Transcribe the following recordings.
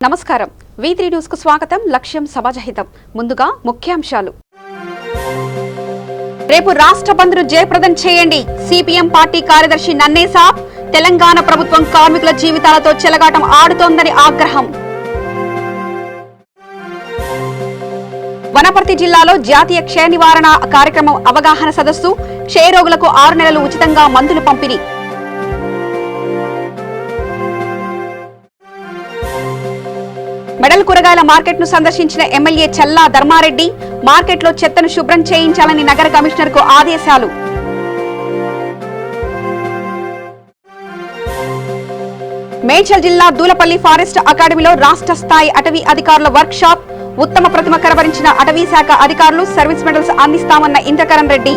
నమస్కారం V3 news కు స్వాగతం. లక్ష్యం సమాజహితం. ముందుగా ముఖ్యాంశాలు. రేపు రాష్ట్ర బంద్ను జయప్రదం చేయండి. సిపిఎం పార్టీ కార్యదర్శి నన్నేసాబ్. తెలంగాణ ప్రభుత్వం కార్మికుల జీవితాలతో చెలగాటం ఆడుతోందని ఆగ్రహం. వనపర్తి జిల్లాలో జాతీయ క్షయ నివారణ కార్యక్రమం అవగాహన సదస్సు. క్షయరోగులకు 6 నెలలు ఉచితంగా మందులు పంపిణీ. మెడల్ కూరగాయల మార్కెట్ ను సందర్శించిన ఎమ్మెల్యే చల్లా ధర్మారెడ్డి. మార్కెట్లో చెత్తను శుభ్రం చేయించాలని నగర కమిషనర్ కు ఆదేశాలు. మేడ్చల్ జిల్లా దూలపల్లి ఫారెస్ట్ అకాడమీలో రాష్ట్ర స్థాయి అటవీ అధికారుల వర్క్ షాప్. ఉత్తమ ప్రతిమ కనబరించిన అటవీ శాఖ అధికారులు సర్వీస్ మెడల్స్ అందిస్తామన్న ఇంద్రకరణ్ రెడ్డి.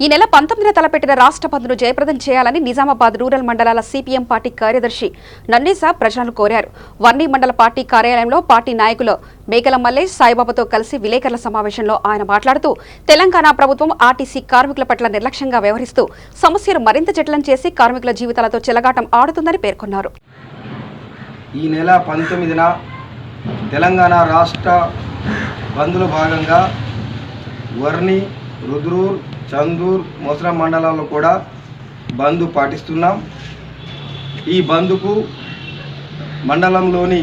ఈ నెల 19న తలపెట్టిన రాష్ట్ర బంద్ను జయప్రదం చేయాలని నిజామాబాద్ రూరల్ మండలాల సిపిఎం పార్టీ కార్యదర్శి నన్నేసాబ్ ప్రజలను కోరారు. వర్ణి మండల పార్టీ కార్యాలయంలో పార్టీ నాయకులు మేకల మల్లేష్, సాయిబాబాతో కలిసి విలేకరుల సమావేశంలో ఆయన మాట్లాడుతూ తెలంగాణ ప్రభుత్వం ఆర్టీసీ కార్మికుల పట్ల నిర్లక్ష్యంగా వ్యవహరిస్తూ సమస్యలు మరింత జటిలం చేసి కార్మికుల జీవితాలతో చెలగాటం ఆడుతుందని పేర్కొన్నారు. ఈ నెల 19న తెలంగాణ రాష్ట్ర బంద్లో భాగంగా వర్ణి, రుద్రూర్, చందూర్, మొసరం మండలాల్లో కూడా బంద్ పాటిస్తున్నాం. ఈ బంద్కు మండలంలోని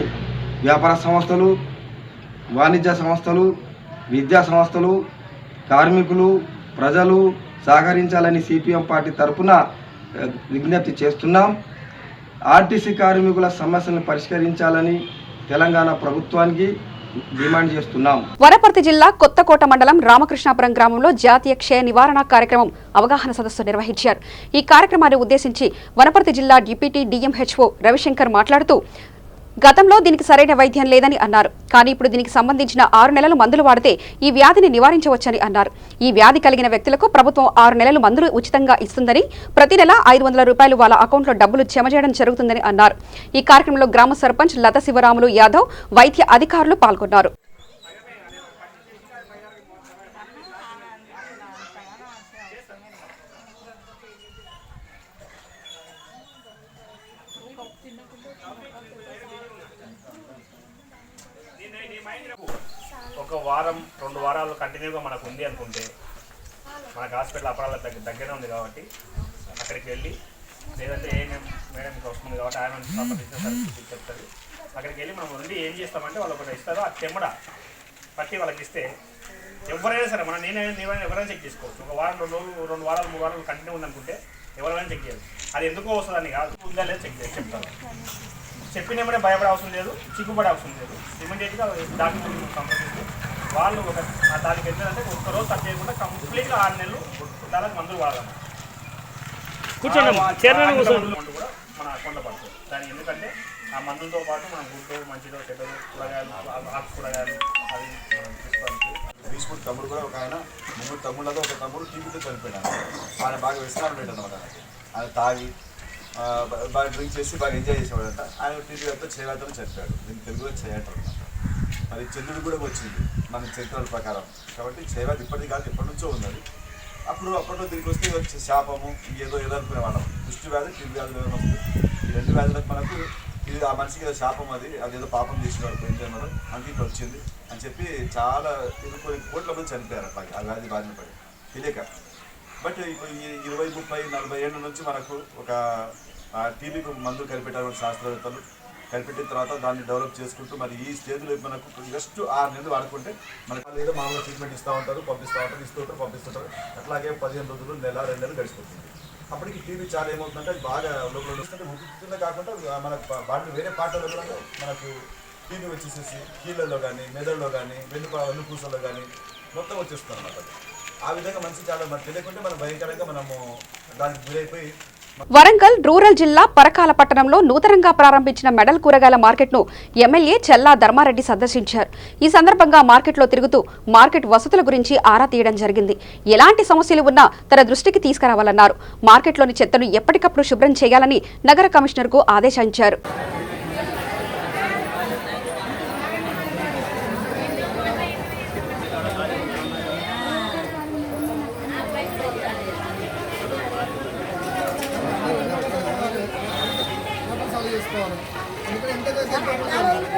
వ్యాపార సంస్థలు, వాణిజ్య సంస్థలు, విద్యా సంస్థలు, కార్మికులు, ప్రజలు సహకరించాలని సిపిఎం పార్టీ తరఫున విజ్ఞప్తి చేస్తున్నాం. ఆర్టీసీ కార్మికుల సమస్యలను పరిష్కరించాలని తెలంగాణ ప్రభుత్వానికి డిమాండ్ చేస్తున్నాం. వనపర్తి జిల్లా కొత్తకోట మండలం రామకృష్ణాపురం గ్రామంలో జాతీయ క్షయ నివారణ కార్యక్రమం అవగాహన సదస్సు నిర్వహించారు. ఈ కార్యక్రమాన్ని ఉద్దేశించి వనపర్తి జిల్లా డిప్యూటీ డిఎంహెచ్ఓ రవిశంకర్ మాట్లాడుతూ గతంలో దీనికి సరైన వైద్యం లేదని అన్నారు. కానీ ఇప్పుడు దీనికి సంబంధించిన 6 నెలలు మందులు వాడితే ఈ వ్యాధిని నివారించవచ్చని అన్నారు. ఈ వ్యాధి కలిగిన వ్యక్తులకు ప్రభుత్వం 6 నెలలు మందులు ఉచితంగా ఇస్తుందని, ప్రతి నెల 500 రూపాయలు వాళ్ళ అకౌంట్లో డబ్బులు జమ చేయడం జరుగుతుందని అన్నారు. ఈ కార్యక్రమంలో గ్రామ సర్పంచ్ లత శివరాములు యాదవ్, వైద్య అధికారులు పాల్గొన్నారు. ఒక వారం 2 వారాలు కంటిన్యూగా మనకు ఉంది అనుకుంటే, మనకు హాస్పిటల్ అపరాల దగ్గర ఉంది కాబట్టి అక్కడికి వెళ్ళి, లేదంటే మేడంకి వస్తుంది కాబట్టి ఆయన సంబంధించిన సర్వీస్ చెప్తుంది. అక్కడికి వెళ్ళి మనం ఉండి ఏం చేస్తామంటే వాళ్ళు ఒకటి ఇస్తారో ఆ చెమ్మడ పట్టి వాళ్ళకి ఇస్తే ఎవరైనా సరే నేను ఎవరైనా చెక్ చేసుకోవచ్చు. ఒక వారం 2 వారాలు 3 వారాలు కంటిన్యూ ఉందనుకుంటే ఎవరైనా చెక్ చేయాలి. అది ఎందుకో వస్తుందని కాదు, ఉందా లేదా చెక్ చేసి చెప్తారు. చెప్పినప్పుడే భయపడే అవసరం లేదు, చిక్కుపడే అవసరం లేదు. ఇమీడియట్గా డాక్టర్ సంప్రదిస్తూ వాళ్ళు దానికి ఏంటంటే ఒక్కరోజు తక్కువ చేయకుండా కంప్లీట్గా 6 నెలలు దానికి మందులు వాడాలి. మందు కూడా మన అకౌంట్లో పడుతుంది. దానికి ఎందుకంటే ఆ మందులతో పాటు మనం గుడ్డు, మంచిదో, చెడ్డలు, కూరగాయలు, ఆకు కూరగాయలు అది మనం తీసుకోవడానికి. తీసుకుని తమ్ముడు కూడా ఒక ఆయన 3 తమ్ముళ్ళతో ఒక తమ్ముడు టీవీతో చనిపోయాడు. ఆయన బాగా వ్యసనాలు పెట్టాడు అనమాట. ఆయన తాగి బాగా డ్రింక్ చేసి బాగా ఎంజాయ్ చేసేవాడంట. ఆయన టీవీ అంతా చేయవద్దని చెప్పాడు. దీన్ని తెలుగులో చేయటం అనమాట. మరి చంద్రుడు కూడా వచ్చింది మన చరిత్రల ప్రకారం. కాబట్టి చేయవద్దు ఇప్పటిది కాదు, ఎప్పటి నుంచో ఉన్నది. అప్పట్లో దీనికి వస్తే శాపము ఏదో అనుకునే వాళ్ళం. దృష్టి వ్యాధి, టీవీ వ్యాధులు ఏమైనా వస్తుంది. ఈ 2 వ్యాధులకు మనకు ఇది ఆ మనిషికి ఏదో శాపం, అదేదో పాపం చేసినాడు పెంచారు అందుకే ఇట్లా వచ్చింది అని చెప్పి చాలా కొన్ని కోట్ల మంది చనిపోయారు అట్లా ఆ వ్యాధి బారిన పడి తెలియక. బట్ ఇప్పుడు ఈ 20, 30, 40 ఏళ్ళ నుంచి మనకు ఒక టీబీకి మందు కనిపెట్టారు శాస్త్రవేత్తలు. కనిపెట్టిన తర్వాత దాన్ని డెవలప్ చేసుకుంటూ మరి ఈ స్టేజ్లో మనకు జస్ట్ 6 నెలలు వాడుకుంటే మనకు ఏదో మామూలుగా ట్రీట్మెంట్ ఇస్తూ ఉంటారు, పంపిస్తుంటారు. అట్లాగే 15 రోజులు, నెల, 2 నెలలు గడిచిపోతుంది. అప్పటికి టీబీ చాలా ఏమవుతుందంటే అది బాగా లోపల వస్తుంటే ముఖ్యంగా కాకుండా మన బాడీ వేరే పాటల్లో కూడా మనకు టీబీ వచ్చేసేసి కీళ్ళల్లో కానీ, మెదడులో కానీ, వెన్నుపూసల్లో కానీ మొత్తం వచ్చేస్తుంది అన్నమాట. ఆ విధంగా మనిషి చాలా మనకు తెలియకుంటే మనం భయంకరంగా మనము దానికి గురైపోయి. వరంగల్ రూరల్ జిల్లా పరకాల పట్టణంలో నూతనంగా ప్రారంభించిన మెడల్ కూరగాయల మార్కెట్ను ఎమ్మెల్యే చల్లా ధర్మారెడ్డి సందర్శించారు. ఈ సందర్భంగా మార్కెట్లో తిరుగుతూ మార్కెట్ వసతుల గురించి ఆరా తీయడం జరిగింది. ఎలాంటి సమస్యలు ఉన్నా తన దృష్టికి తీసుకురావాలన్నారు. మార్కెట్లోని చెత్తను ఎప్పటికప్పుడు శుభ్రం చేయాలని నగర కమిషనర్కు ఆదేశించారు. చేసుకోవాలి. ఎందుకంటే ఎంత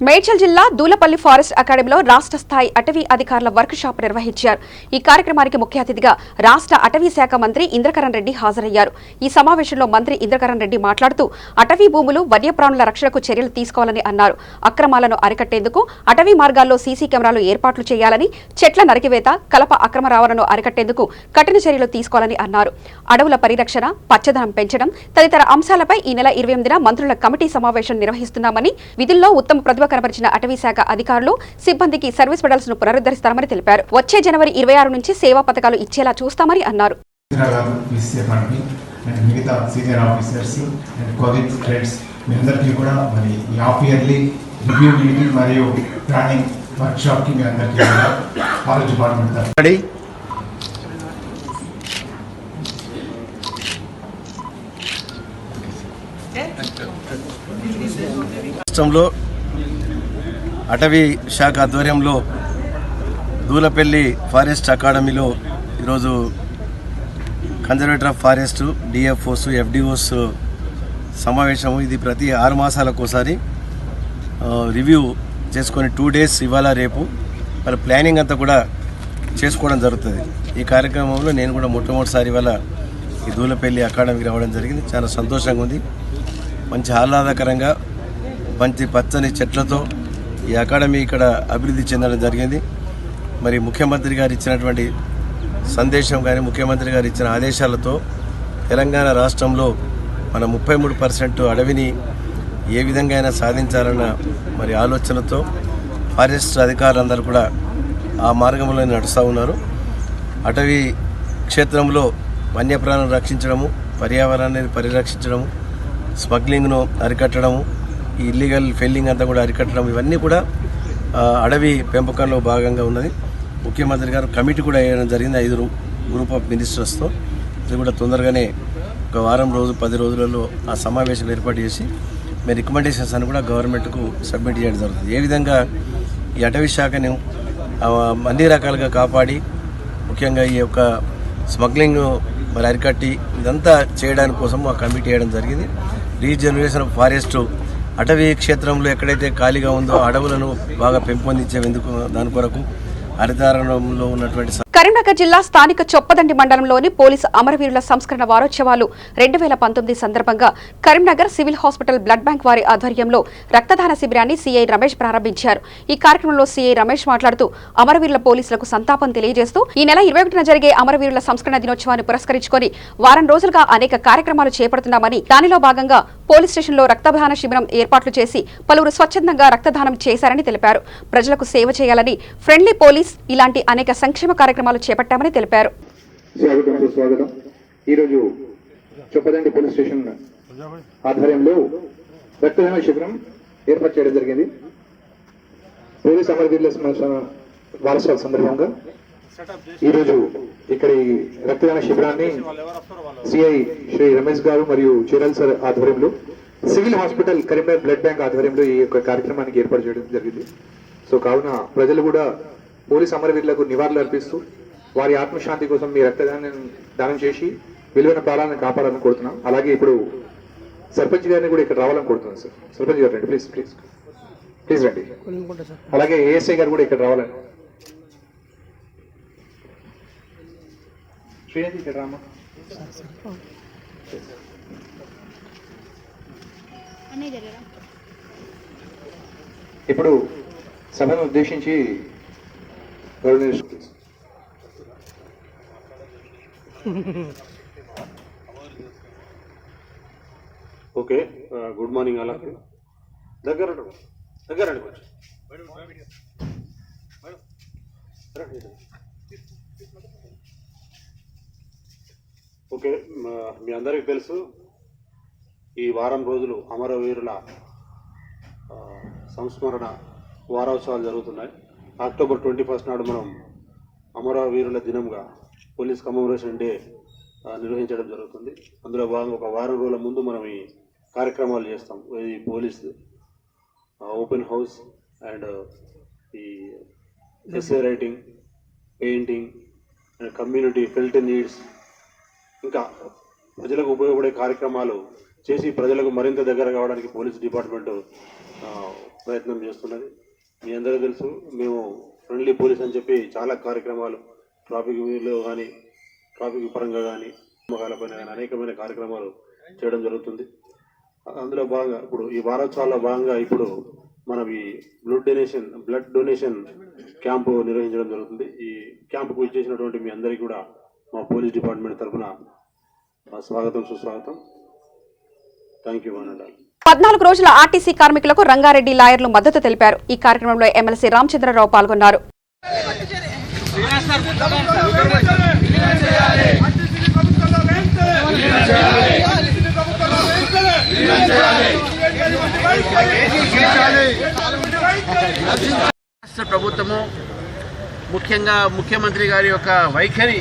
మేడ్చల్ జిల్లా దూలపల్లి ఫారెస్ట్ అకాడమీలో రాష్ట్ర స్థాయి అటవీ అధికారుల వర్క్ షాప్ నిర్వహించారు. ఈ కార్యక్రమానికి ముఖ్య అతిథిగా రాష్ట్ర అటవీ శాఖ మంత్రి ఇంద్రకరణ్ రెడ్డి హాజరయ్యారు. ఈ సమావేశంలో మంత్రి ఇంద్రకరణ్ రెడ్డి మాట్లాడుతూ అటవీ భూములు వన్యప్రాణుల రక్షణకు చర్యలు తీసుకోవాలని అన్నారు. అక్రమాలను అరికట్టేందుకు అటవీ మార్గాల్లో సీసీ కెమెరాలు ఏర్పాట్లు చేయాలని, చెట్ల నరికివేత, కలప అక్రమ రవాణాను అరికట్టేందుకు కఠిన చర్యలు తీసుకోవాలని అన్నారు. అడవుల పరిరక్షణ, పచ్చదనం పెంచడం తదితర అంశాలపై ఈ నెల 28న మంత్రుల కమిటీ సమావేశం నిర్వహిస్తున్నామని, విధుల్లో ఉత్తమ ప్రతిభ కనబరిచిన అటవీ శాఖ అధికారులు, సిబ్బందికి సర్వీస్ మెడల్స్ ను పునరుద్ధరిస్తామని తెలిపారు. వచ్చే జనవరి 26 నుంచి సేవా పథకాలు ఇచ్చేలా చూస్తామని అన్నారు. మిగతా senior officers and colleagues, friends మీ అందరికీ కూడా మరి ఈ హాఫ్ ఇయర్లీ రివ్యూ మీటింగ్ మరియు ప్లానింగ్ వర్క్ షాప్ కి మీ అందరికీ కాలేజ్ డిపార్ట్మెంట్ రాష్ట్రంలో అటవీ శాఖ ఆధ్వర్యంలో దూలపల్లి ఫారెస్ట్ అకాడమీలో ఈరోజు కన్జర్వేటర్ ఆఫ్ ఫారెస్ట్, డిఎఫ్ఓస్, ఎఫ్డిఓస్ సమావేశం. ఇది ప్రతి 6 మాసాలకు ఒకసారి రివ్యూ చేసుకొని 2 days ఇవాళ రేపు వాళ్ళ ప్లానింగ్ అంతా కూడా చేసుకోవడం జరుగుతుంది. ఈ కార్యక్రమంలో నేను కూడా మొట్టమొదటిసారి ఇవాళ ఈ దూలపల్లి అకాడమీకి రావడం జరిగింది. చాలా సంతోషంగా ఉంది. మంచి ఆహ్లాదకరంగా మంచి పచ్చని చెట్లతో ఈ అకాడమీ ఇక్కడ అభివృద్ధి చెందడం జరిగింది. మరి ముఖ్యమంత్రి గారు ఇచ్చినటువంటి సందేశం కానీ, ముఖ్యమంత్రి గారు ఇచ్చిన ఆదేశాలతో తెలంగాణ రాష్ట్రంలో మన 33% అడవిని ఏ విధంగా అయినా సాధించాలన్న మరి ఆలోచనతో ఫారెస్ట్ అధికారులందరూ కూడా ఆ మార్గంలో నడుస్తూ ఉన్నారు. అటవీ క్షేత్రంలో వన్యప్రాణులను రక్షించడము, పర్యావరణాన్ని పరిరక్షించడము, స్మగ్లింగ్ను అరికట్టడము, ఈ ఇల్లీగల్ ఫెల్లింగ్ అంతా కూడా అరికట్టడం, ఇవన్నీ కూడా అడవి పెంపకంలో భాగంగా ఉన్నది. ముఖ్యమంత్రి గారు కమిటీ కూడా వేయడం జరిగింది 5 గ్రూప్ ఆఫ్ మినిస్టర్స్తో. ఇది కూడా తొందరగానే ఒక వారం రోజు 10 రోజులలో ఆ సమావేశాలు ఏర్పాటు చేసి మీ రికమెండేషన్స్ అని కూడా గవర్నమెంట్కు సబ్మిట్ చేయడం జరుగుతుంది. ఏ విధంగా ఈ అటవీ శాఖను అన్ని రకాలుగా కాపాడి, ముఖ్యంగా ఈ యొక్క స్మగ్లింగ్ మరి అరికట్టి ఇదంతా చేయడానికి కోసం ఆ కమిటీ వేయడం జరిగింది. రీజనరేషన్ ఆఫ్ ఫారెస్ట్, అటవీ క్షేత్రంలో ఎక్కడైతే ఖాళీగా ఉందో అడవులను బాగా పెంపొందించేందుకు దాని కొరకు హరితారణంలో ఉన్నటువంటి కరీంనగర్ జిల్లా స్థానిక చొప్పదండి మండలంలోని పోలీసు అమరవీరుల సంస్కరణ వారోత్సవాలు 2019 సందర్భంగా Karimnagar civil hospital blood bank వారి ఆధ్వర్యంలో రక్తదాన శిబిరాన్ని సీఐ రమేష్ ప్రారంభించారు. ఈ కార్యక్రమంలో సీఐ రమేష్ మాట్లాడుతూ అమరవీరుల పోలీసులకు సంతాపం తెలియజేస్తూ ఈ నెల 21న జరిగే అమరవీరుల సంస్కరణ దినోత్సవాన్ని పురస్కరించుకొని వారం రోజులుగా అనేక కార్యక్రమాలు చేపడుతున్నామని, దానిలో భాగంగా పోలీస్ స్టేషన్లో రక్తదాన శిబిరం ఏర్పాటు చేసి పలువురు స్వచ్ఛందంగా రక్తదానం చేశారని తెలిపారు. ప్రజలకు సేవ చేయాలని ఫ్రెండ్లీ పోలీస్ ఇలాంటి అనేక సంక్షేమ కార్యక్రమాలు చేపట్టామని తెలిపారు. స్వాగతం. ఈరోజు చొప్పదండి పోలీస్ స్టేషన్ ఆధ్వర్యంలో రక్తదాన శిబిరం ఏర్పాటు చేయడం జరిగింది. పోలీస్ అమరవీరుల వారోత్సవాల సందర్భంగా ఈరోజు ఇక్కడ ఈ రక్తదాన శిబిరాన్ని సిఐ శ్రీ రమేష్ గారు మరియు చీరల్ సార్ ఆధ్వర్యంలో, civil hospital Karimnagar blood bank ఆధ్వర్యంలో ఈ యొక్క కార్యక్రమానికి ఏర్పాటు చేయడం జరిగింది. సో కావున ప్రజలు కూడా పోలీస్ అమరవీరులకు నివాళులు అర్పిస్తూ వారి ఆత్మశాంతి కోసం మీ దానం చేసి విలువైన ప్రాణాలను కాపాడాలని కోరుతున్నాం. అలాగే ఇప్పుడు సర్పంచ్ గారిని కూడా ఇక్కడ రావాలని కోరుతున్నాం సార్. సర్పంచ్ గారు రండి, ప్లీజ్ ప్లీజ్ ప్లీజ్ రండి. అలాగే ఏఎస్ఐ గారు కూడా ఇక్కడ రావాలని. శ్రీనిధి ఇక్కడ రామా. ఇప్పుడు సభను ఉద్దేశించి ఓకే, గుడ్ మార్నింగ్ అలా దగ్గర కొంచెం ఓకే. మీ అందరికీ తెలుసు, ఈ వారం రోజులు అమరవీరుల సంస్మరణ వారోత్సవాలు జరుగుతున్నాయి. అక్టోబర్ 21 నాడు మనం అమరవీరుల దినంగా పోలీస్ కమమరేషన్ డే నిర్వహించడం జరుగుతుంది. అందులో భాగంగా ఒక వారం రోజుల ముందు మనం ఈ కార్యక్రమాలు చేస్తాం. ఈ పోలీస్ ఓపెన్ హౌస్ అండ్ ఈ essay writing, painting and community felt needs, ఇంకా ప్రజలకు ఉపయోగపడే కార్యక్రమాలు చేసి ప్రజలకు మరింత దగ్గర కావడానికి పోలీస్ డిపార్ట్మెంట్ ప్రయత్నం చేస్తున్నది. మీ అందరికీ తెలుసు, మేము ఫ్రెండ్లీ పోలీస్ అని చెప్పి చాలా కార్యక్రమాలు ట్రాఫిక్ లో కానీ ట్రాఫిక్ పరంగా కానీ అమ్మకాలపైన కానీ అనేకమైన కార్యక్రమాలు చేయడం జరుగుతుంది. అందులో భాగంగా ఇప్పుడు ఈ వారోత్సవాల్లో భాగంగా ఇప్పుడు మనం ఈ బ్లడ్ డొనేషన్ క్యాంపు నిర్వహించడం జరుగుతుంది. ఈ క్యాంపుకు ఇచ్చేసినటువంటి మీ అందరికీ కూడా మా పోలీస్ డిపార్ట్మెంట్ తరఫున స్వాగతం సుస్వాగతం. Thank you one and all. 14 రోజుల ఆర్టీసీ కార్మికులకు రంగారెడ్డి లాయర్లు మద్దతు తెలిపారు. ఈ కార్యక్రమంలో ఎమ్మెల్సీ రామచంద్రరావు పాల్గొన్నారు. రాష్ట్ర ప్రభుత్వము ముఖ్యంగా ముఖ్యమంత్రి గారి యొక్క వైఖరి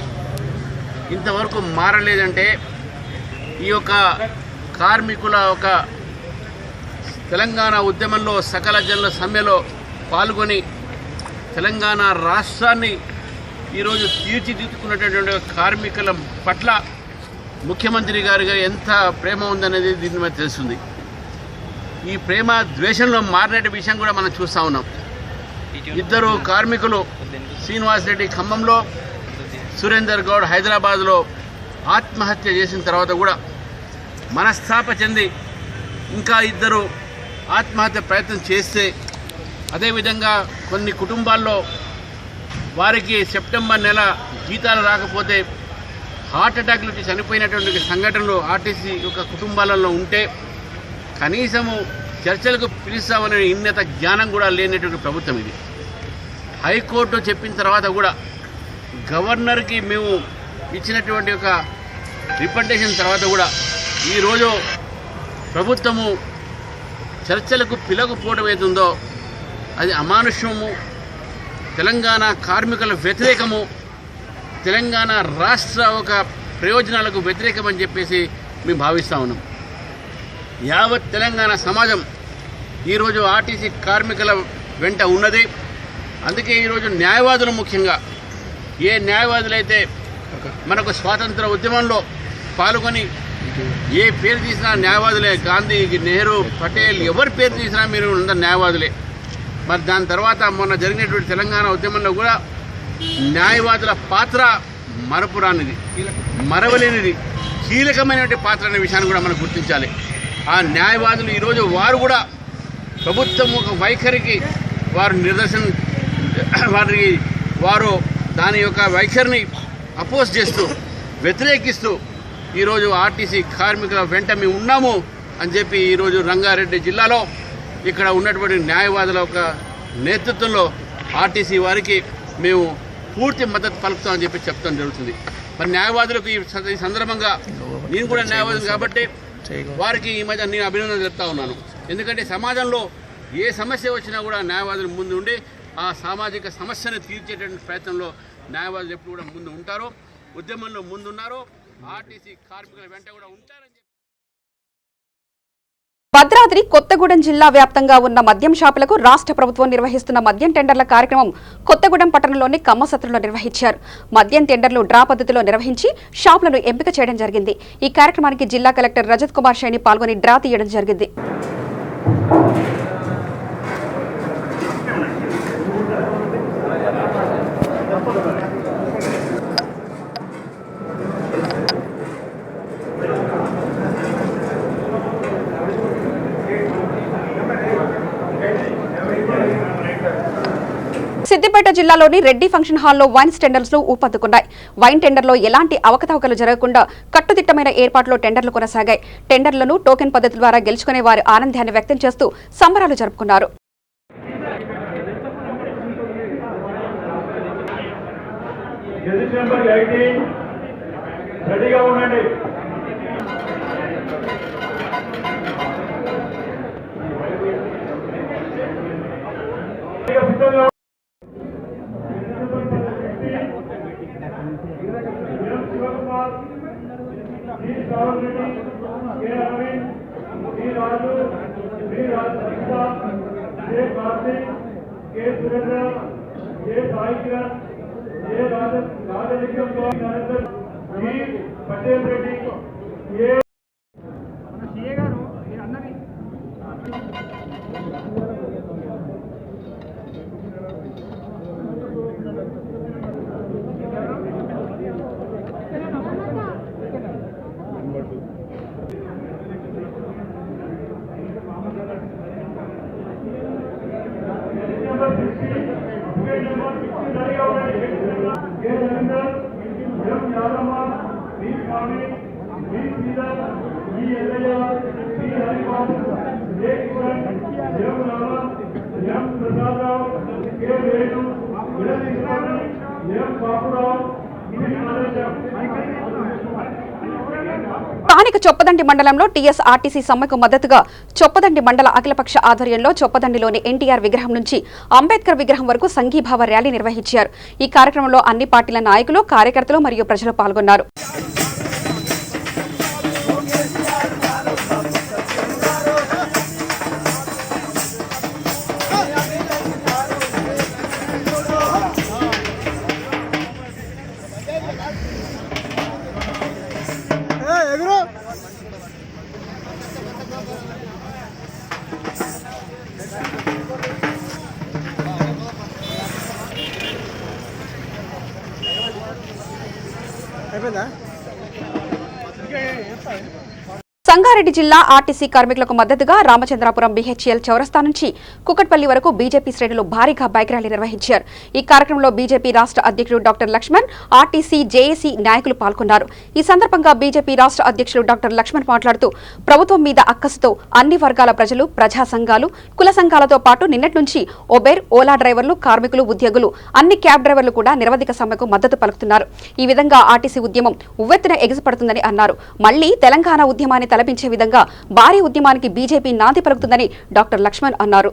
ఇంతవరకు మారలేదంటే ఈ యొక్క కార్మికుల ఒక తెలంగాణ ఉద్యమంలో సకల జనుల సమ్మెలో పాల్గొని తెలంగాణ రాష్ట్రాన్ని ఈరోజు తీర్చిదిద్దుకున్నటువంటి కార్మికుల పట్ల ముఖ్యమంత్రి గారిగా ఎంత ప్రేమ ఉందనేది దీని మీద తెలుస్తుంది. ఈ ప్రేమ ద్వేషంలో మారిన విషయం కూడా మనం చూస్తూ ఉన్నాం. ఇద్దరు కార్మికులు శ్రీనివాస్ రెడ్డి ఖమ్మంలో, సురేందర్ గౌడ్ హైదరాబాద్లో ఆత్మహత్య చేసిన తర్వాత కూడా మనస్తాప చెంది ఇంకా ఇద్దరు ఆత్మహత్య ప్రయత్నం చేస్తే, అదేవిధంగా కొన్ని కుటుంబాల్లో వారికి సెప్టెంబర్ నెల జీతాలు రాకపోతే హార్ట్ అటాక్లు వచ్చి చనిపోయినటువంటి సంఘటనలు ఆర్టీసీ యొక్క కుటుంబాలలో ఉంటే కనీసము చర్చలకు పిలుస్తామనే ఉన్నత జ్ఞానం కూడా లేనటువంటి ప్రభుత్వం ఇది. హైకోర్టు చెప్పిన తర్వాత కూడా గవర్నర్కి మేము ఇచ్చినటువంటి ఒక రిప్రజెంటేషన్ తర్వాత కూడా ఈరోజు ప్రభుత్వము చర్చలకు పిలవకపోవడం ఏదుందో అది అమానుష్యము, తెలంగాణ కార్మికుల వ్యతిరేకము, తెలంగాణ రాష్ట్ర ఒక ప్రయోజనాలకు వ్యతిరేకమని చెప్పేసి మేము భావిస్తూ ఉన్నాం. యావత్ తెలంగాణ సమాజం ఈరోజు ఆర్టీసీ కార్మికుల వెంట ఉన్నది. అందుకే ఈరోజు న్యాయవాదులు ముఖ్యంగా ఏ న్యాయవాదులైతే మనకు స్వాతంత్ర ఉద్యమంలో పాల్గొని ఏ పేరు తీసినా న్యాయవాదులే, గాంధీ, నెహ్రూ, పటేల్ ఎవరి పేరు తీసినా మీరు అందరు న్యాయవాదులే. మరి దాని తర్వాత మొన్న జరిగినటువంటి తెలంగాణ ఉద్యమంలో కూడా న్యాయవాదుల పాత్ర మరపురానిది, మరవలేనిది, కీలకమైనటువంటి పాత్ర అనే విషయాన్ని కూడా మనం గుర్తించాలి. ఆ న్యాయవాదులు ఈరోజు వారు కూడా ప్రభుత్వం ఒక వైఖరికి వారు దాని యొక్క వైఖరిని అపోజ్ చేస్తూ వ్యతిరేకిస్తూ ఈరోజు ఆర్టీసీ కార్మికుల వెంట మేము ఉన్నాము అని చెప్పి ఈరోజు రంగారెడ్డి జిల్లాలో ఇక్కడ ఉన్నటువంటి న్యాయవాదుల ఒక నేతృత్వంలో ఆర్టీసీ వారికి మేము పూర్తి మద్దతు పలుకుతామని చెప్పి చెప్తాం జరుగుతుంది. మరి న్యాయవాదులకు ఈ సందర్భంగా నేను కూడా న్యాయవాదిని కాబట్టి వారికి ఈ మధ్య నేను అభినందన చెప్తా ఉన్నాను. ఎందుకంటే సమాజంలో ఏ సమస్య వచ్చినా కూడా న్యాయవాదులు ముందు ఉండి ఆ సామాజిక సమస్యను తీర్చేటువంటి ప్రయత్నంలో న్యాయవాదులు ఎప్పుడు కూడా ముందు ఉంటారో, ఉద్యమంలో ముందున్నారో, ఆర్టీసీ కార్మికుల వెంట కూడా ఉంటారని భద్రాద్రి కొత్తగూడెం జిల్లా వ్యాప్తంగా ఉన్న మద్యం షాపులకు రాష్ట్ర ప్రభుత్వం నిర్వహిస్తున్న మద్యం టెండర్ల కార్యక్రమం కొత్తగూడెం పట్టణంలోని కమ్మసత్రంలో నిర్వహించారు. మద్యం టెండర్లు డ్రా పద్ధతిలో నిర్వహించి షాపులను ఎంపిక చేయడం జరిగింది. ఈ కార్యక్రమానికి జిల్లా కలెక్టర్ రజత్ కుమార్ షైని పాల్గొని డ్రా తీయడం జరిగింది. సిద్దిపేట జిల్లాలోని రెడ్డి ఫంక్షన్ హాల్లో వైన్స్ టెండర్స్ ఊపందుకున్నాయి. వైన్ టెండర్లో ఎలాంటి అవకతవకలు జరగకుండా కట్టుదిట్టమైన ఏర్పాట్లో టెండర్లు కొనసాగాయి. టెండర్లను టోకెన్ పద్ధతి ద్వారా గెలుచుకునే వారు ఆనందాన్ని వ్యక్తం చేస్తూ సంబరాలు జరుపుకున్నారు. స్థానిక చొప్పదండి మండలంలో టీఎస్ఆర్టీసీ సమ్మెకు మద్దతుగా చొప్పదండి మండల అఖిలపక్ష ఆధ్వర్యంలో చొప్పదండిలోని ఎన్టీఆర్ విగ్రహం నుంచి అంబేద్కర్ విగ్రహం వరకు సంఘీభావ ర్యాలీ నిర్వహించారు. ఈ కార్యక్రమంలో అన్ని పార్టీల నాయకులు, కార్యకర్తలు మరియు ప్రజలు పాల్గొన్నారు. సంగారెడ్డి జిల్లా ఆర్టీసీ కార్మికులకు మద్దతుగా రామచంద్రాపురం బీహెచ్ఎల్ చౌరస్తా నుంచి కుకట్పల్లి వరకు బీజేపీ శ్రేణులు భారీగా బైక్ ర్యాలీ నిర్వహించారు. ఈ కార్యక్రమంలో బీజేపీ రాష్ట్ర అధ్యక్షుడు డాక్టర్ లక్ష్మణ్, ఆర్టీసీ, జేఏసీ నాయకులు పాల్గొన్నారు. ఈ సందర్భంగా బీజేపీ రాష్ట్ర అధ్యక్షుడు డాక్టర్ లక్ష్మణ్ మాట్లాడుతూ ప్రభుత్వం మీద అక్కసుతో అన్ని వర్గాల ప్రజలు, ప్రజా సంఘాలు, కుల సంఘాలతో పాటు నిన్నటి నుంచి ఒబేర్, ఓలా డ్రైవర్లు, కార్మికులు, ఉద్యోగులు, అన్ని క్యాబ్ డ్రైవర్లు కూడా నిరవధిక సమ్మెకు మద్దతు పలుకుతున్నారు. ఈ విధంగా ఆర్టీసీ ఉద్యమం ఉవ్వెత్తున ఎగిసిపడుతుందని అన్నారు. మళ్లీ తెలంగాణ ఉద్యమాన్ని తలపించే విధంగా భారీ ఉద్యమానికి బీజేపీ నాంది పలుకుతుందని డాక్టర్ లక్ష్మణ్ అన్నారు.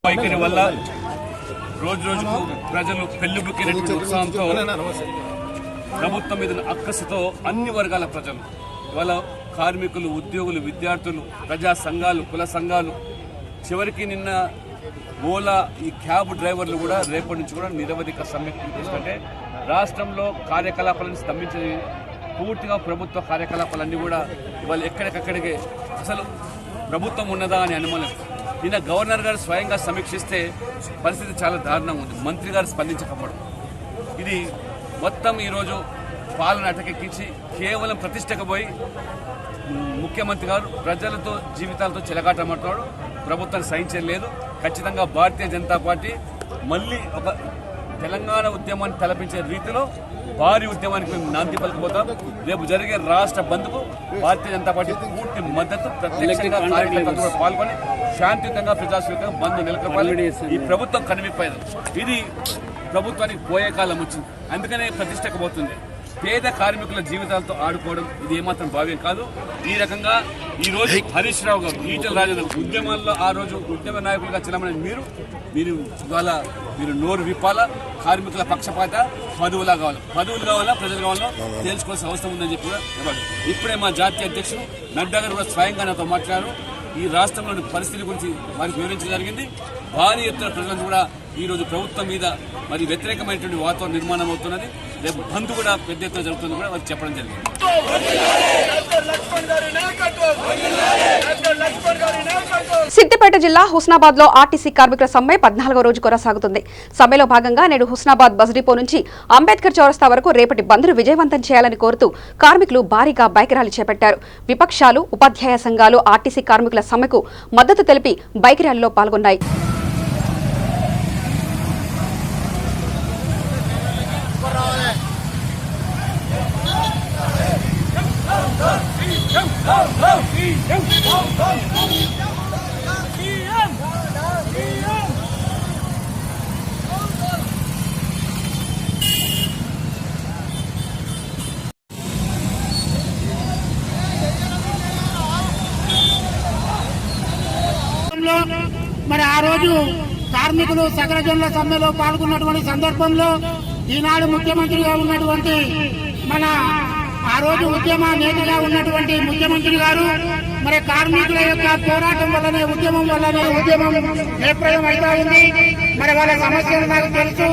వైఖరి వల్ల రోజు రోజుకు ప్రజలు పెళ్లిబుక్కినటువంటి ఉత్సాహంతో ప్రభుత్వం మీద అక్కసుతో అన్ని వర్గాల ప్రజలు ఇవాళ కార్మికులు, ఉద్యోగులు, విద్యార్థులు, ప్రజా సంఘాలు, కుల సంఘాలు, చివరికి నిన్న ఓలా ఈ క్యాబ్ డ్రైవర్లు కూడా రేపటి నుంచి కూడా నిరవధిక సమ్మెకు తీసుకుంటే రాష్ట్రంలో కార్యకలాపాలను స్తంభించి పూర్తిగా ప్రభుత్వ కార్యకలాపాలన్నీ కూడా ఇవాళ ఎక్కడికక్కడికే అసలు ప్రభుత్వం ఉన్నదా అని అనుమానం. నిన్న గవర్నర్ గారు స్వయంగా సమీక్షిస్తే పరిస్థితి చాలా దారుణంగా ఉంది. మంత్రి గారు స్పందించకపోవడం, ఇది మొత్తం ఈరోజు పాలన అటకెక్కించి కేవలం ప్రతిష్టకు పోయి ముఖ్యమంత్రి గారు ప్రజలతో జీవితాలతో చెలగాటమంటున్నాడు. ప్రభుత్వాన్ని సహించలేదు. ఖచ్చితంగా భారతీయ జనతా పార్టీ మళ్ళీ ఒక తెలంగాణ ఉద్యమాన్ని తలపించే రీతిలో భారీ ఉద్యమానికి మేము నాంది పలుకుపోతాం. రేపు జరిగే రాష్ట్ర బంద్కు భారతీయ జనతా పార్టీ పూర్తి మద్దతు, ప్రత్యక్షంగా కార్యకర్తలు కూడా పాల్గొని శాంతియుతంగా, ప్రజాస్వామ్యంగా బంద్ నెలకొల్పాలి. ఈ ప్రభుత్వం కనువిప్పలేదు. ఇది ప్రభుత్వానికి పోయే కాలం వచ్చింది. అందుకనే ప్రతిష్టకు పోతుంది. పేద కార్మికుల జీవితాలతో ఆడుకోవడం ఇది ఏమాత్రం భావ్యం కాదు. ఈ రకంగా ఈ రోజు హరీష్ రావు గారు ఈటెల రాజేందర్ ఉద్యమాల్లో ఆ రోజు ఉద్యమ నాయకులుగా చెల్లమని మీరు ఇవాళ మీరు నోరు విప్పాల. కార్మికుల పక్షపాత పదవులు కావాలా ప్రజలు కావాలో తెలుసుకోవాల్సిన అవసరం ఉందని చెప్పి కూడా ఇప్పుడే మా జాతీయ అధ్యక్షుడు నడ్డా గారు కూడా స్వయంగా నాతో మాట్లాడారు. ఈ రాష్ట్రంలోని పరిస్థితి గురించి వారికి వివరించడం జరిగింది. భారీ ఎత్తున ప్రజలను కూడా ఈరోజు ప్రభుత్వం మీద మరి వ్యతిరేకమైనటువంటి వాతావరణం నిర్మాణం అవుతున్నది. రేపు బంద్ కూడా పెద్ద ఎత్తున జరుగుతుంది కూడా వారికి చెప్పడం జరిగింది. సిద్దిపేట జిల్లా హుస్నాబాద్ లో ఆర్టీసీ కార్మికుల సమ్మె 14వ రోజు కొనసాగుతుంది. సమ్మెలో భాగంగా నేడు హుస్నాబాద్ బస్ డిపో నుంచి అంబేద్కర్ చౌరస్తా వరకు రేపటి బంద్ను విజయవంతం చేయాలని కోరుతూ కార్మికులు భారీగా బైక్ ర్యాలీ చేపట్టారు. విపక్షాలు, ఉపాధ్యాయ సంఘాలు ఆర్టీసీ కార్మికుల సమ్మెకు మద్దతు తెలిపి బైక్ ర్యాలీలో పాల్గొన్నాయి. మరి ఆ రోజు కార్మికులు సకల జనుల సమ్మెలో పాల్గొన్నటువంటి సందర్భంలో ఈనాడు ముఖ్యమంత్రిగా ఉన్నటువంటి ఆ రోజు ఉద్యమ నేతగా ఉన్నటువంటి ముఖ్యమంత్రి గారు మరి కార్మికుల యొక్క పోరాటం వల్లనే ఉద్యమం జయప్రదం అవుతా ఉంది. మరి వాళ్ళ సమస్యలు నాకు తెలుసు.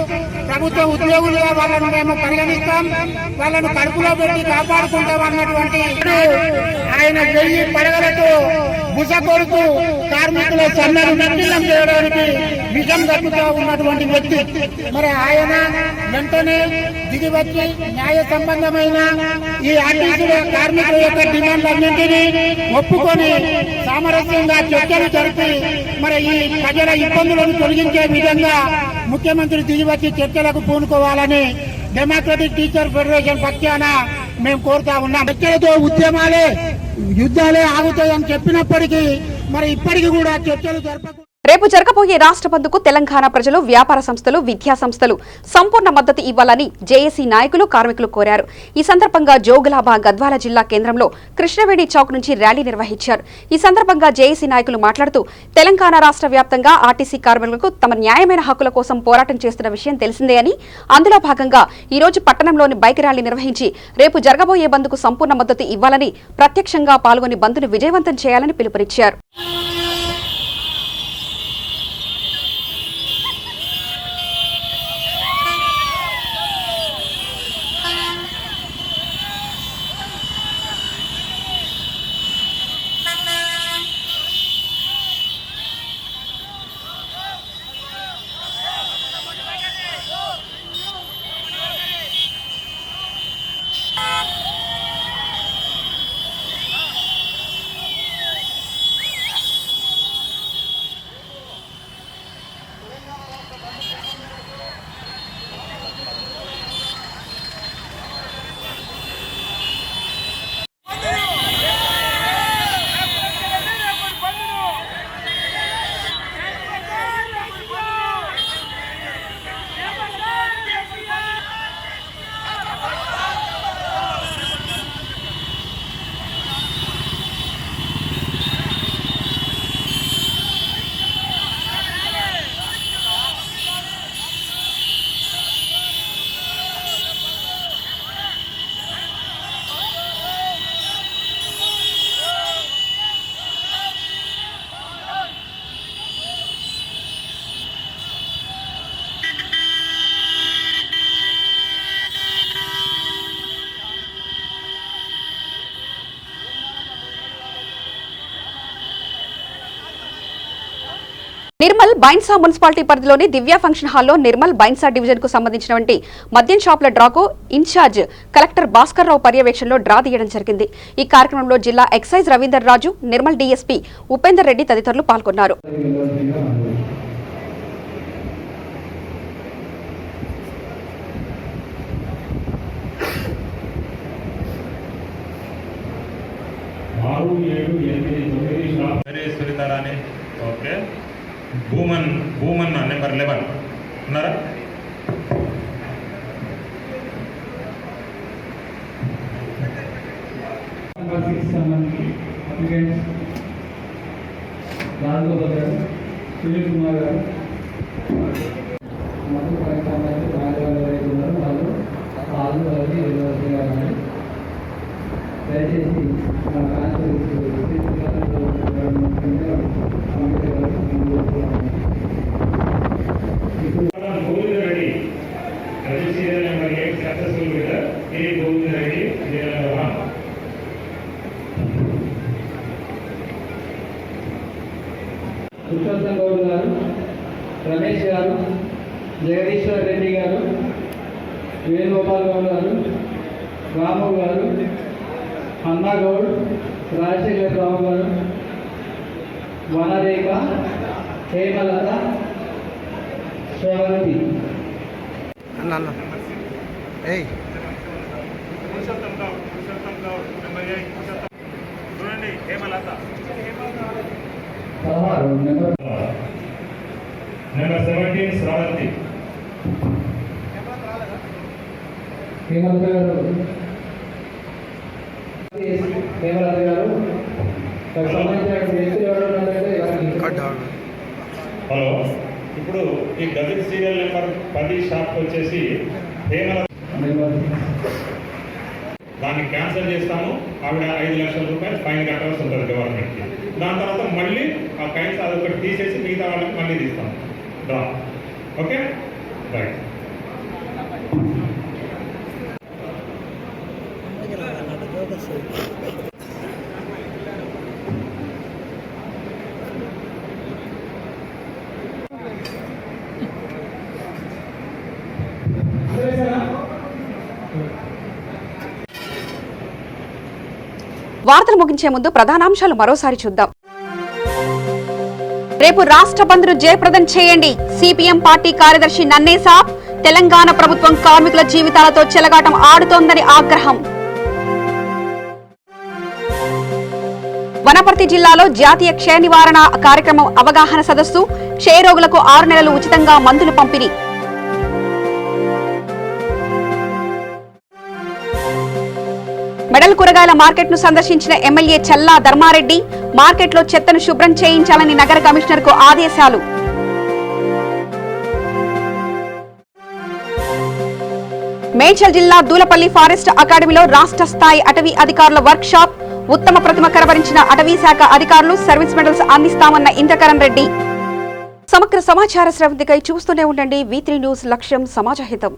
ప్రభుత్వ ఉద్యోగులుగా వాళ్ళను మేము పరిగణిస్తాం, వాళ్ళను కడుపులో పెట్టి కాపాడుకుంటాం అన్నటువంటి ఆయన 1000 పడగలతో బుస కొడుతూ కార్మికుల సమ్మెను నిర్ణయం చేయడానికి విజం దక్కుతూ ఉన్నటువంటి వ్యక్తి. మరి ఆయన వెంటనే దిగి వచ్చి న్యాయ సంబంధమైన ఈ ఆర్టీసీ కార్మికుల యొక్క డిమాండ్లన్నింటినీ ఒప్పుకొని సామరస్యంగా చర్చలు జరిపి మరి ఈ ప్రజల ఇబ్బందులను తొలగించే విధంగా ముఖ్యమంత్రి దిగి వచ్చి చర్చలకు పూనుకోవాలని డెమోక్రటిక్ టీచర్ ఫెడరేషన్ పక్షాన మేము కోరుతా ఉన్నాం. చర్చలతో ఉద్యమాలే యుద్ధాలే ఆగుతాయని చెప్పినప్పటికీ మరి ఇప్పటికీ కూడా చర్చలు జరపకు. రేపు జరగబోయే రాష్ట్ర బంద్కు తెలంగాణ ప్రజలు, వ్యాపార సంస్థలు, విద్యా సంస్థలు సంపూర్ణ మద్దతు ఇవ్వాలని జేఏసీ నాయకులు, కార్మికులు కోరారు. ఈ సందర్భంగా జోగులాబ, గద్వాల జిల్లా కేంద్రంలో కృష్ణవేణి చౌక్ నుంచి ర్యాలీ నిర్వహించారు. ఈ సందర్భంగా జేఏసీ నాయకులు మాట్లాడుతూ తెలంగాణ రాష్ట్ర వ్యాప్తంగా ఆర్టీసీ కార్మికులకు తమ న్యాయమైన హక్కుల కోసం పోరాటం చేస్తున్న విషయం తెలిసిందే అని, అందులో భాగంగా ఈ రోజు పట్టణంలోని బైక్ ర్యాలీ నిర్వహించి రేపు జరగబోయే బంద్కు సంపూర్ణ మద్దతు ఇవ్వాలని, ప్రత్యక్షంగా పాల్గొని బంద్ను విజయవంతం చేయాలని పిలుపునిచ్చారు. నిర్మల్ బైన్సా మున్సిపాలిటీ పరిధిలోని దివ్య ఫంక్షన్ హాల్లో నిర్మల్ బైన్సా డివిజన్ కు సంబంధించినటువంటి మద్యం షాపుల డ్రాకు ఇన్ఛార్జ్ కలెక్టర్ భాస్కర్ రావు పర్యవేక్షణలో డ్రా తీయడం జరిగింది. ఈ కార్యక్రమంలో జిల్లా ఎక్సైజ్ రవీందర్ రాజు, నిర్మల్ డీఎస్పీ ఉపేందర్ రెడ్డి తదితరులు పాల్గొన్నారు. భూమన్న నెంబర్ 11 ఉన్నారా? సెకండ్ రాజగోపాల్ గారు, సునీల్ కుమార్ గారు, మొత్తం కార్యక్రమానికి భాగస్వామ్యం ఉన్నారు. వాళ్ళు పాలు వాళ్ళకి వెళ్ళవలసిందిగా ఉన్నాయి. దయచేసి మా Govinda Reddy serial number 8 successful winner ఏ గోవింద రెడ్డి సీరియల్ నెంబర్ 1. పురుషోత్తం గౌడ్ గారు, రమేష్ గారు, జగదీశ్వర్ రెడ్డి గారు, వేణుగోపాల్ గౌడ్ గారు, రాము గారు, అన్నా గౌడ్, రాజశేఖర్ రావు గారు, వనరేఖ, హేమలత, శ్రవంతి. పురుషోత్తం గౌడ్ నెంబర్ 8 చూడండి. హేమలత నెంబర్ 17 శ్రావంతి. హేమలత గారు, హేమలత గారు సంబంధించిన వ్యక్తులు ఎవరు? హలో, ఇప్పుడు ఈ గజెట్ సీరియల్ నెంబర్ 10 షాప్ వచ్చేసి హేమలత, దాన్ని క్యాన్సిల్ చేస్తాము. ఆవిడ 5 లక్షల రూపాయలు ఫైన్ కట్టాల్సి ఉంటుంది గవర్నమెంట్కి. దాని తర్వాత మళ్ళీ ఆ ఫైన్స్ అదొకటి తీసేసి మిగతా వాళ్ళకి మళ్ళీ తీస్తాం డ్రా. Okay, right. వార్తలు ముగించే ముందు ప్రధానాంశాలు మరోసారి చూద్దాం. రేపు రాష్ట్ర బంద్ను జయప్రదం చేయండి. సిపిఎం పార్టీ కార్యదర్శి నన్నేసాబ్. తెలంగాణ ప్రభుత్వం కార్మికుల జీవితాలతో చెలగాటం ఆడుతోందని ఆగ్రహం. వనపర్తి జిల్లాలో జాతీయ క్షయ నివారణ కార్యక్రమం అవగాహన సదస్సు. క్షయరోగులకు 6 నెలలు ఉచితంగా మందులు పంపిణీ. మెడల్ కూరగాయల మార్కెట్ ను సందర్శించిన ఎమ్మెల్యే చల్లా ధర్మారెడ్డి. మార్కెట్లో చెత్తను శుభ్రం చేయించాలని నగర కమిషనర్ కు ఆదేశాలు. మేడ్చల్ జిల్లా దూలపల్లి ఫారెస్ట్ అకాడమీలో రాష్ట్ర స్థాయి అటవీ అధికారుల వర్క్ షాప్. ఉత్తమ ప్రతిమ కనబరిచిన అటవీ శాఖ అధికారులు సర్వీస్ మెడల్స్ అందిస్తామన్న ఇంద్రకరణ్ రెడ్డి. సమగ్ర సమాచార శ్రవంతికై చూస్తూనే ఉండండి V3 న్యూస్. లక్ష్యం సమాజహితం.